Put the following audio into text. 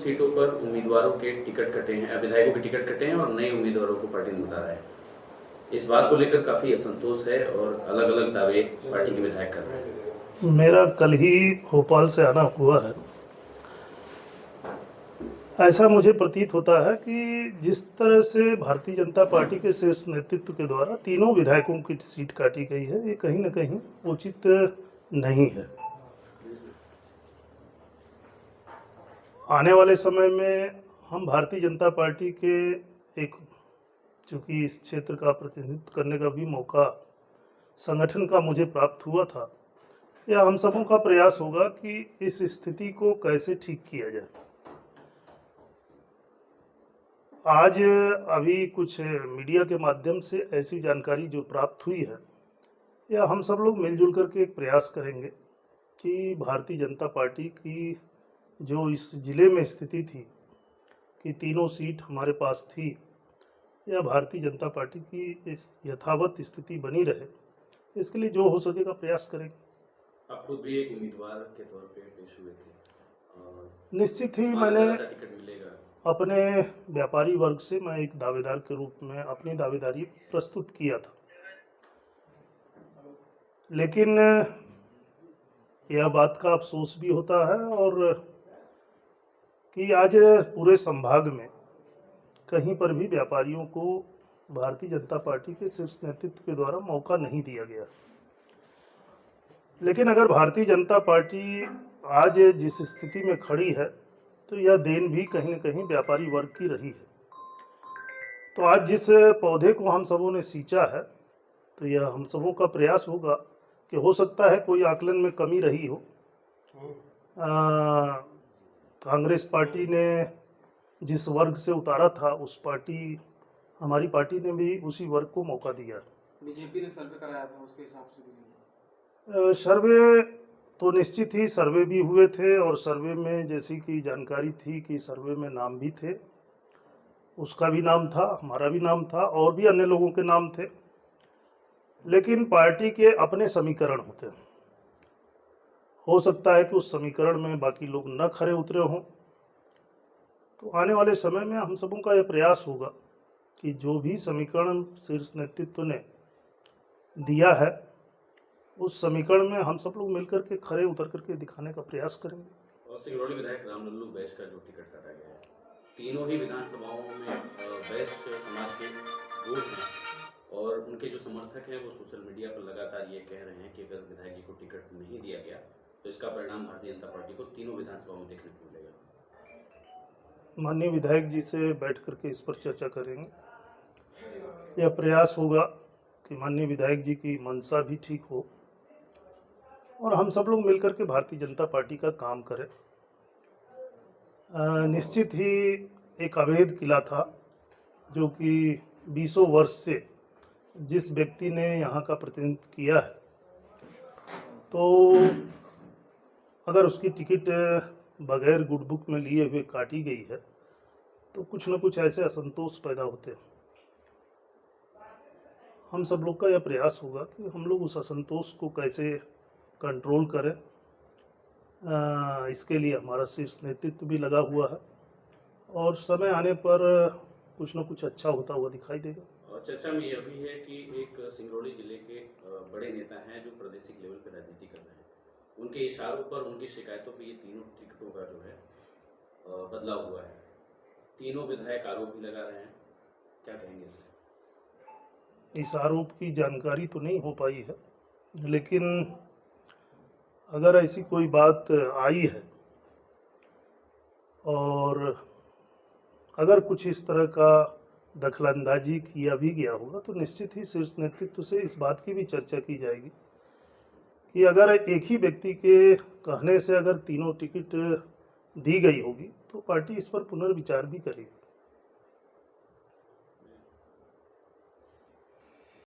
सीटों पर उम्मीदवारों के टिकट कटे हैं, विधायकों के टिकट कटे हैं और नए उम्मीदवारों को पार्टी ने उतारा है। इस बात को लेकर काफ़ी असंतोष है और अलग-अलग दावे पार्टी के विधायक कर रहे हैं। मेरा कल ही भोपाल से आना हुआ है। ऐसा मुझे प्रतीत होता है कि जिस तरह से भारतीय जनता पार्टी के शीर्ष नेतृत्व के द्वारा तीनों विधायकों की सीट काटी गई है, ये कहीं न कहीं उचित नहीं है। आने वाले समय में हम भारतीय जनता पार्टी के एक, चूँकि इस क्षेत्र का प्रतिनिधित्व करने का भी मौका संगठन का मुझे प्राप्त हुआ था, यह हम सबों का प्रयास होगा कि इस स्थिति को कैसे ठीक किया जाए। आज अभी कुछ मीडिया के माध्यम से ऐसी जानकारी जो प्राप्त हुई है, या हम सब लोग मिलजुल करके एक प्रयास करेंगे कि भारतीय जनता पार्टी की जो इस ज़िले में स्थिति थी कि तीनों सीट हमारे पास थी, या भारतीय जनता पार्टी की इस यथावत स्थिति बनी रहे, इसके लिए जो हो सकेगा प्रयास करेंगे। आप खुद भी एक उम्मीदवार के तौर पे पेश हुए थे। निश्चित ही मैंने टिकट मिलेगा। अपने व्यापारी वर्ग से मैं एक दावेदार के रूप में अपनी दावेदारी प्रस्तुत किया था, लेकिन यह बात का अफसोस भी होता है और कि आज पूरे संभाग में कहीं पर भी व्यापारियों को भारतीय जनता पार्टी के शीर्ष नेतृत्व के द्वारा मौका नहीं दिया गया। लेकिन अगर भारतीय जनता पार्टी आज जिस स्थिति में खड़ी है, तो यह देन भी कहीं न कहीं व्यापारी वर्ग की रही है। तो आज जिस पौधे को हम सबों ने सींचा है, तो यह हम सबों का प्रयास होगा कि हो सकता है कोई आकलन में कमी रही हो। कांग्रेस पार्टी ने जिस वर्ग से उतारा था, हमारी पार्टी ने भी उसी वर्ग को मौका दिया। बीजेपी ने सर्वे कराया था, उसके हिसाब से भी सर्वे तो निश्चित ही सर्वे भी हुए थे, और सर्वे में जैसी कि जानकारी थी कि सर्वे में नाम भी थे, उसका भी नाम था, हमारा भी नाम था, और भी अन्य लोगों के नाम थे। लेकिन पार्टी के अपने समीकरण होते हैं, हो सकता है कि उस समीकरण में बाकी लोग न खरे उतरे हों। तो आने वाले समय में हम सबों का यह प्रयास होगा कि जो भी समीकरण शीर्ष नेतृत्व ने दिया है, उस समीकरण में हम सब लोग मिलकर के खरे उतर करके दिखाने का प्रयास करेंगे। और सिंगरौली विधायक रामलल्लू बैस का जो टिकट काटा गया है, तीनों ही विधानसभाओं में बैस समाज के वोट हैं, और उनके जो समर्थक हैं वो सोशल मीडिया पर लगातार ये कह रहे हैं कि अगर विधायक जी को टिकट नहीं दिया गया तो इसका परिणाम भारतीय जनता पार्टी को तीनों विधानसभाओं में देखने को मिलेगा। माननीय विधायक जी से बैठ करके इस पर चर्चा करेंगे। यह प्रयास होगा कि माननीय विधायक जी की मंशा भी ठीक हो और हम सब लोग मिलकर के भारतीय जनता पार्टी का काम करें। निश्चित ही एक अवैध किला था जो कि 20 वर्ष से जिस व्यक्ति ने यहाँ का प्रतिनिधित्व किया है, तो अगर उसकी टिकट बगैर गुड बुक में लिए हुए काटी गई है, तो कुछ न कुछ ऐसे असंतोष पैदा होते हैं। हम सब लोग का यह प्रयास होगा कि हम लोग उस असंतोष को कैसे कंट्रोल करें। इसके लिए हमारा शीर्ष नेतृत्व भी लगा हुआ है, और समय आने पर कुछ न कुछ अच्छा होता हुआ दिखाई देगा। और चर्चा में यह भी है कि एक सिंगरौली जिले के बड़े नेता हैं जो प्रादेशिक लेवल पर राजनीति कर रहे हैं, उनके इशारों पर, उनकी शिकायतों पर ये तीनों टिकटों का जो है बदलाव हुआ है। तीनों विधायक आरोप भी लगा रहे हैं, क्या कहेंगे इससे? इस आरोप की जानकारी तो नहीं हो पाई है, लेकिन अगर ऐसी कोई बात आई है और अगर कुछ इस तरह का दखलंदाजी किया भी गया होगा, तो निश्चित ही शीर्ष नेतृत्व से इस बात की भी चर्चा की जाएगी कि अगर एक ही व्यक्ति के कहने से अगर तीनों टिकट दी गई होगी, तो पार्टी इस पर पुनर्विचार भी करेगी।